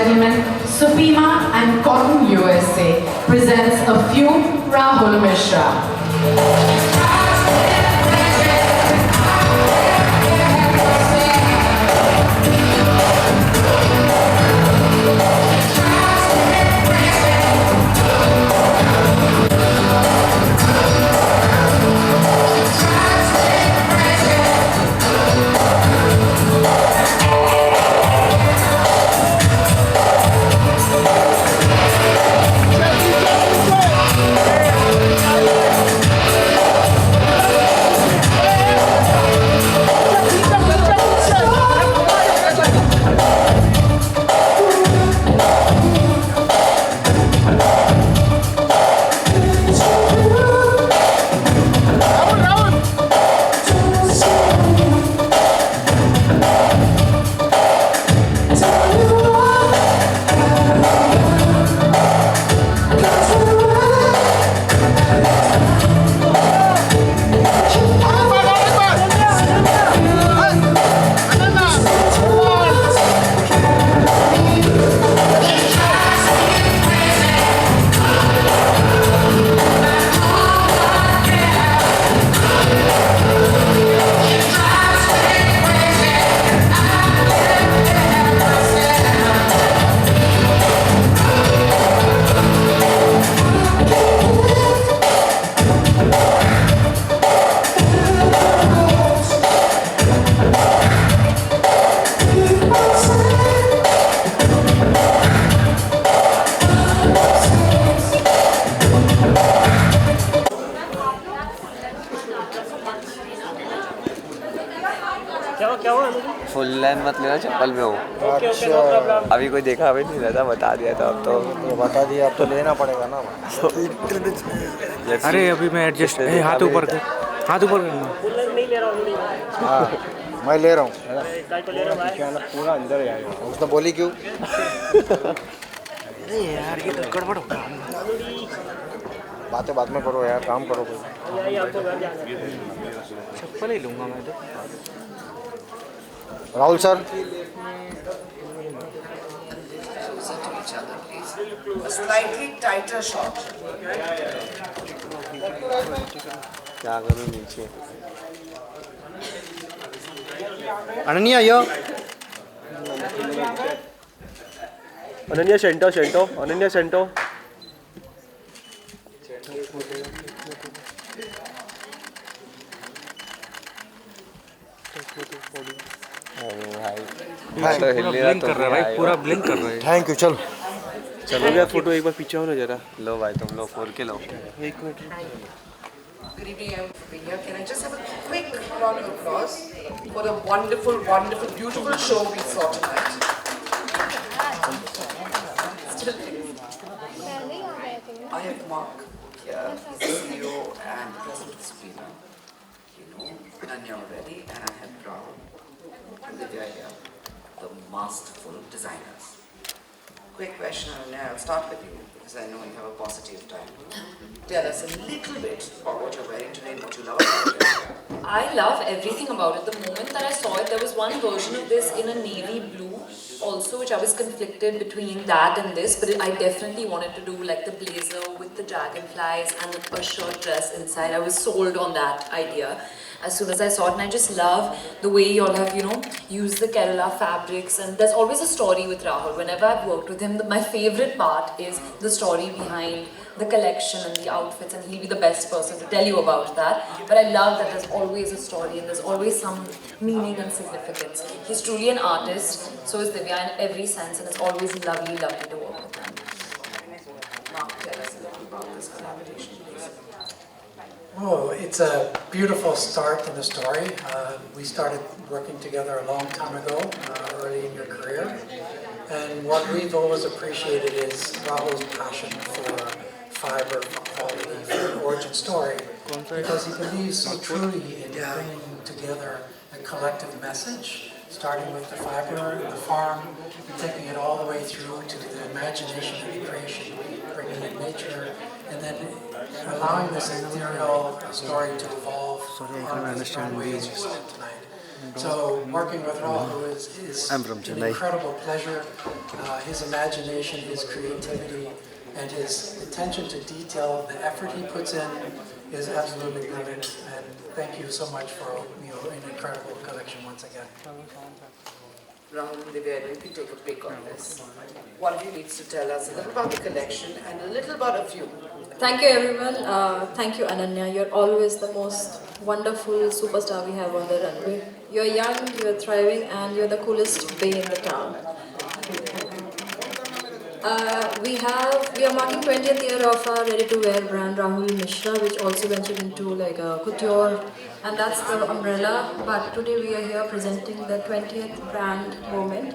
gentlemen, Supima and Cotton USA presents a few Rahul Mishra. Full line मत लेना, चप्पल में हो। अच्छा, अभी कोई देखा भी नहीं रहता, बता दिया था। अब तो बता दिया, अब तो लेना पड़ेगा ना। अरे अभी मैं एडजस्ट, हाथ ऊपर कर, हाथ ऊपर करना। हाँ, मैं ले रहा हूँ। पूरा अंदर ही आएगा। उसने बोली क्यों? अरे यार ये तो गड़बड़ होगा। बातें बाद में करो यार, काम करो कोई। चप्पल ही लूँगा मैं तो। Rahul sir, A slightly tighter shot. क्या करूँ नीचे? अनन्या यो, अनन्या सेंटो, अनन्या सेंटो। पूरा ब्लिंक कर रहा है भाई, पूरा ब्लिंक कर रहा है। Thank you. चलो चलो क्या फोटो एक बार पीछे हो ना जरा। लो भाई, तुम लोग फोड़ के लो। एक minute. Good evening, everybody. Can I just have a quick round of applause for the wonderful, wonderful, beautiful show we saw tonight? Still I have Mark here, he's the CEO and president of Spina. You know, Ananya already, and I have Rahul and Divya here, the masterful designers. Quick question, Ananya, I'll start with you because I know you have a positive time. Tell us a little bit about what you're wearing today and what you love about it. I love everything about it. The moment that I saw it, there was one version of this in a navy blue also, which I was conflicted between that and this, but I definitely wanted to do like the blazer with the dragonflies and a shirt dress inside. I was sold on that idea as soon as I saw it, and I just love the way you all have, used the Kerala fabrics, and there's always a story with Rahul. Whenever I've worked with him, my favorite part is the story behind the collection and the outfits, and he'll be the best person to tell you about that. But I love that there's always a story and there's always some meaning and significance. He's truly an artist, so is Divya in every sense, and it's always lovely to work with them. Mark, tell us a little about this collaboration, please. Oh, it's a beautiful start in the story. We started working together a long time ago, early in your career. And what we've always appreciated is Rahul's passion for fiber, for quality, for an origin story, because he believes so truly in bringing together a collective message, starting with the fiber, the farm, and taking it all the way through to the imagination and the creation, bringing in nature, and then allowing this ethereal story to evolve on these runways you saw tonight. So working with Rahul is I'm from an Chennai. incredible pleasure. His imagination, his creativity, and his attention to detail, the effort he puts in is absolutely brilliant. And thank you so much for an incredible collection once again. Rahul and Divya, you can take a pick on this. One of you needs to tell us a little about the collection and a little about a few. Thank you everyone. Thank you Ananya. You're always the most wonderful superstar we have on the runway. You're young, you're thriving, and you're the coolest bay in the town. We are marking 20th year of our ready-to-wear brand Rahul Mishra, which also ventured into like a couture, and that's the umbrella. But today we are here presenting the 20th brand moment.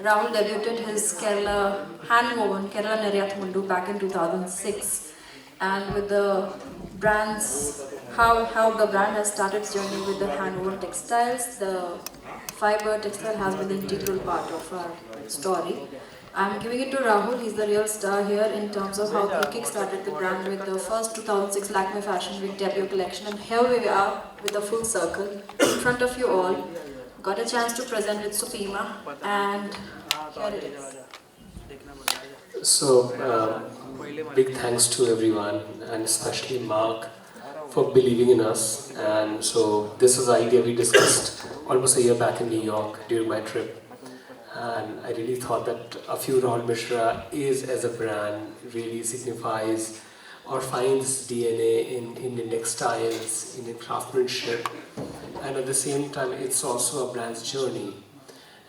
Rahul debuted his Kerala hand-woven Kerala Neryath Mundu back in 2006, and with the brands, how the brand has started its journey with the hand-woven textiles, the fiber textile has been the integral part of our story. I'm giving it to Rahul. He's the real star here in terms of how he kick-started the brand with the first 2006 Lakme Fashion Week debut collection, and here we are with a full circle in front of you all. Got a chance to present with Supima, and here it is. So, big thanks to everyone, and especially Mark for believing in us. And so this is the idea we discussed almost a year back in New York during my trip. And I really thought that a few Rahul Mishra is, as a brand, really signifies or finds DNA in Indian textiles, Indian craftsmanship, and at the same time it's also a brand's journey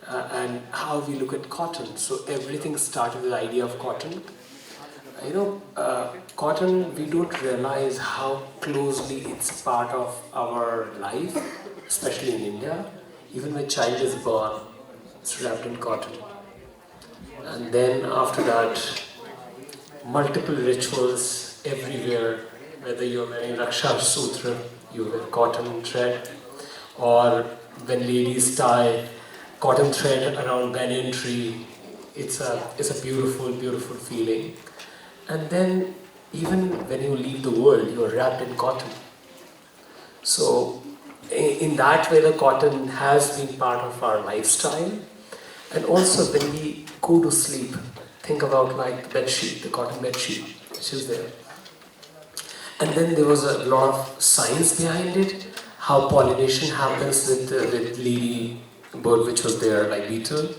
and how we look at cotton. So everything started with the idea of cotton. Cotton, we don't realize how closely it's part of our life, especially in India. Even when a child is born, it's wrapped in cotton. And then after that, multiple rituals everywhere, whether you're wearing Raksha Sutra, you wear cotton thread, or when ladies tie cotton thread around banyan tree, it's a beautiful, beautiful feeling. And then even when you leave the world, you're wrapped in cotton. So in that way, the cotton has been part of our lifestyle. And also when we go to sleep, think about like the bed sheet, the cotton bed sheet, which is there. And then there was a lot of science behind it, how pollination happens with lady bird which was there, like beetle,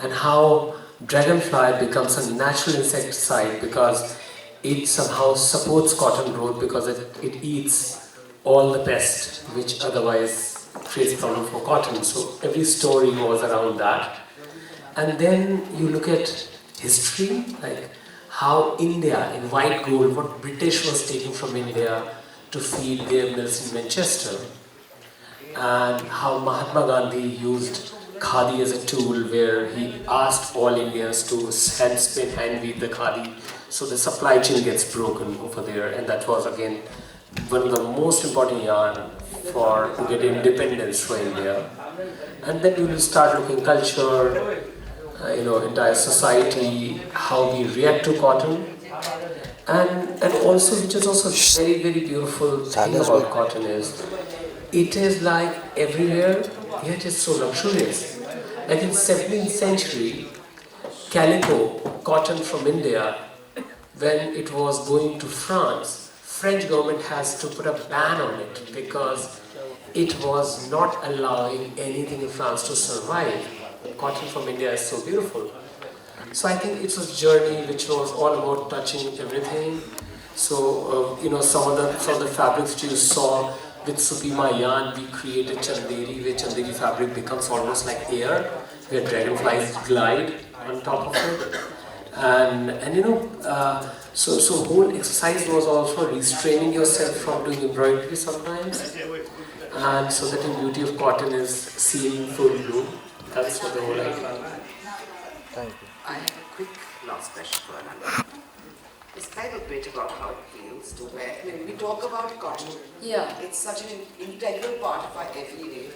and how dragonfly becomes a natural insecticide because it somehow supports cotton growth because it eats all the pests which otherwise creates problem for cotton. So every story was around that. And then you look at history, like how India in white gold, what British was taking from India to feed their mills in Manchester, and how Mahatma Gandhi used khadi as a tool where he asked all Indians to hand spin, hand weave the khadi, so the supply chain gets broken over there, and that was again one of the most important yarn to get independence for India. And then you will start looking culture, entire society, how we react to cotton, and also, which is also very, very beautiful thing about cotton is, it is like everywhere, yet it's so luxurious. Like in 17th century, calico, cotton from India, when it was going to France, French government has to put a ban on it because it was not allowing anything in France to survive. Cotton from India is so beautiful. So I think it was a journey which was all about touching everything. So some of the fabrics you saw with Supima yarn, we created chanderi, where chanderi fabric becomes almost like air, where dragonflies glide on top of it. So whole exercise was also restraining yourself from doing embroidery sometimes. And so that the beauty of cotton is seen full bloom. That's what the whole idea. Thank you. I have a quick last question for Ananya. Describe a bit about how it feels to wear. When we talk about cotton, it's such an integral part of our everyday.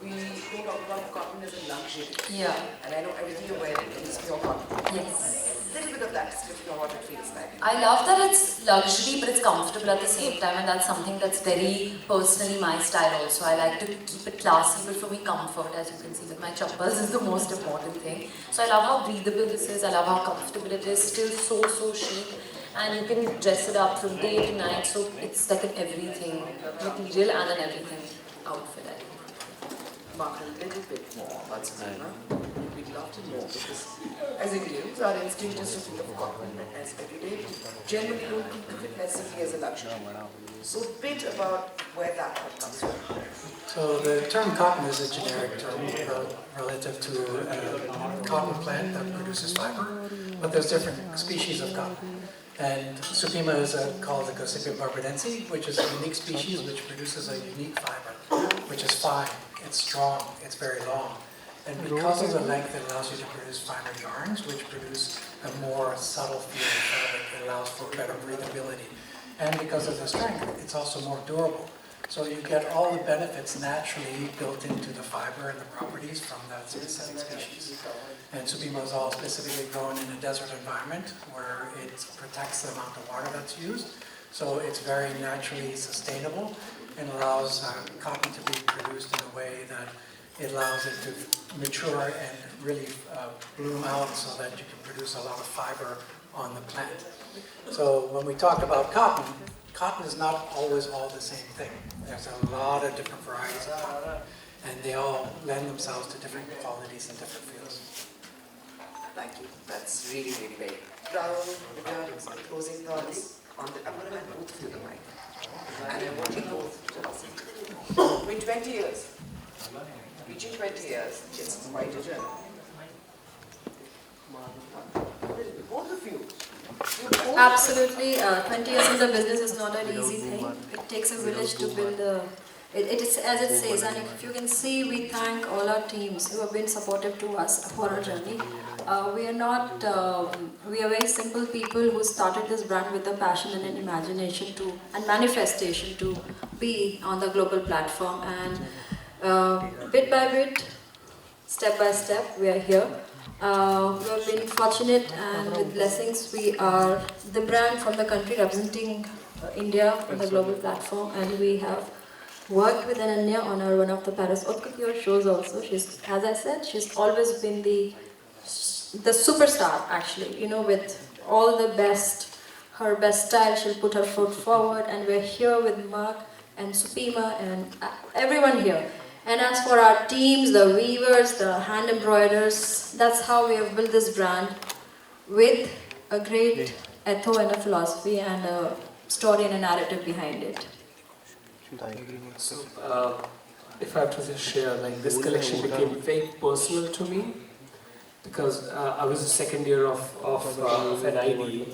We don't talk about cotton as a luxury. Yeah. And I know everything you're wearing is pure cotton. Yes. little bit of that description of what it feels like. I love that it's luxury but it's comfortable at the same time, and that's something that's very personally my style also. I like to keep it classy, but for me comfort, as you can see with my chappals, is the most important thing. So I love how breathable this is, I love how comfortable it is, still so chic, and you can dress it up from day to night, so it's like an everything material and an everything outfit, I think. Mark, a little bit more about Suprema. We'd love to know, because as Indians, our instinct is to think of cotton as everyday. We generally don't think of it necessarily as a luxury. So a bit about where that comes from. So the term cotton is a generic term relative to a cotton plant that produces fiber, but there's different species of cotton. And Supima is called the Gossypia barbadense, which is a unique species which produces a unique fiber, which is fine, it's strong, it's very long. And because of the length, it allows you to produce finer yarns, which produce a more subtle feeling fabric. It allows for better breathability. And because of the strength, it's also more durable. So you get all the benefits naturally built into the fiber and the properties from that specific species. And Supima is all specifically grown in a desert environment where it protects the amount of water that's used. So it's very naturally sustainable and allows cotton to be produced in a way that it allows it to mature and really bloom out so that you can produce a lot of fiber on the plant. So when we talk about cotton, cotton is not always all the same thing. There's a lot of different varieties of cotton, and they all lend themselves to different qualities and different feels. Thank you. That's really great. Rahul, some closing thoughts on the. I'm going to let both of you the mic. And I want you both to tell us. In 20 years, reaching 20 years, it's quite a journey. Both of you. Absolutely. 20 years in the business is not an easy thing. It takes a village to build a... It is as it says, and if you can see, we thank all our teams who have been supportive to us for our journey. We are not, we are very simple people who started this brand with a passion and an imagination to, and manifestation to be on the global platform. And bit by bit, step by step, we are here. We have been fortunate, and with blessings, we are the brand from the country representing India on the global platform, and we have worked with Ananya on one of the Paris Haute Couture shows also. She's, as I said, she's always been the superstar actually, you know, with all the best, her best style, she'll put her foot forward, and we're here with Mark and Supima and everyone here. And as for our teams, the weavers, the hand embroiderers, that's how we have built this brand with a great ethos and a philosophy and a story and a narrative behind it. So, if I have to just share, like this collection became very personal to me because I was the second year of an ID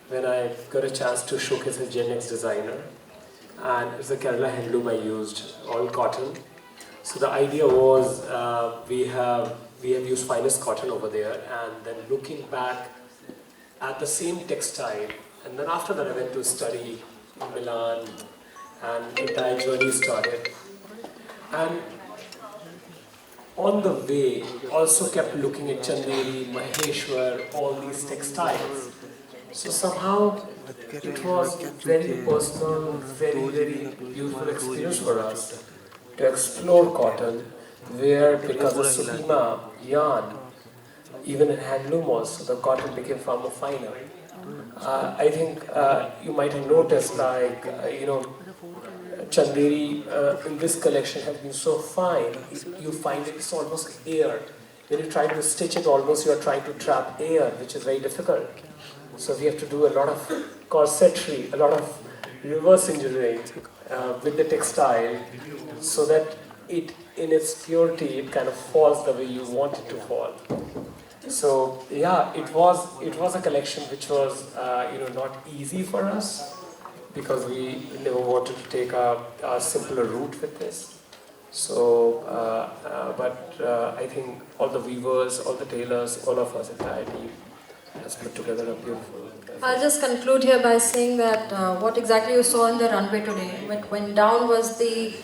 when I got a chance to showcase a Gen X designer, and it's a Kerala handloom I used, all cotton. So the idea was we have used finest cotton over there, and then looking back at the same textile, and then after that I went to study in Milan, and the entire journey started. And on the way, also kept looking at Chanderi, Maheshwar, all these textiles. So somehow it was very personal, very beautiful experience for us to explore cotton, where because of Supima yarn, even in handloom also, the cotton became far more finer. I think you might have noticed, like, Chanderi in this collection has been so fine, you find it's almost air. When you try to stitch it, almost you are trying to trap air, which is very difficult. So we have to do a lot of corsetry, a lot of reverse engineering with the textile, so that it, in its purity, it kind of falls the way you want it to fall. So yeah, it was a collection which was not easy for us, because we never wanted to take a simpler route with this. So, I think all the weavers, all the tailors, all of us, entire team, has put together a beautiful. I'll just conclude here by saying that what exactly you saw on the runway today, what went down was the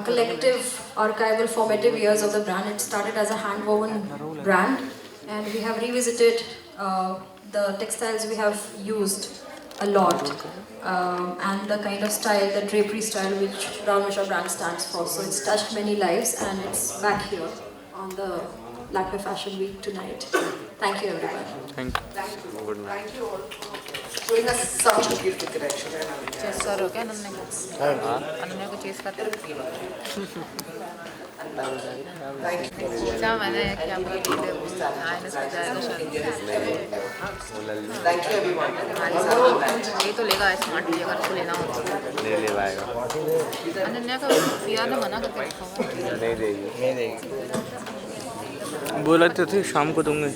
collective archival formative years of the brand. It started as a hand-woven brand, and we have revisited the textiles we have used a lot, and the kind of style, the drapery style which Rahul Mishra brand stands for. So it's touched many lives, and it's back here on the Lakme Fashion Week tonight. Thank you everyone. Thank you. Good night. Thank you all for showing us such a beautiful collection. Chase करो क्या अनन्या को? अनन्या को chess करते हो? क्या मैंने क्या बोला Thank you everyone. ये तो लेगा स्मार्ट भी अगर उसको लेना हो तो ले ले पाएगा अनन्या का पिया ने मना करके रखा हुआ नहीं देगी बोला तो थे शाम को दूंगे.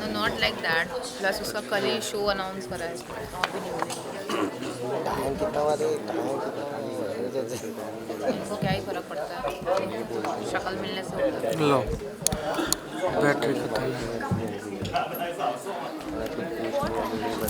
No not like that plus उसका कल ही शो अनाउंस करा है इसमें और भी नहीं बोलेंगे इनको क्या ही फर्क पड़ता है शक्ल मिलने से होता है लो बैटरी खत्म है.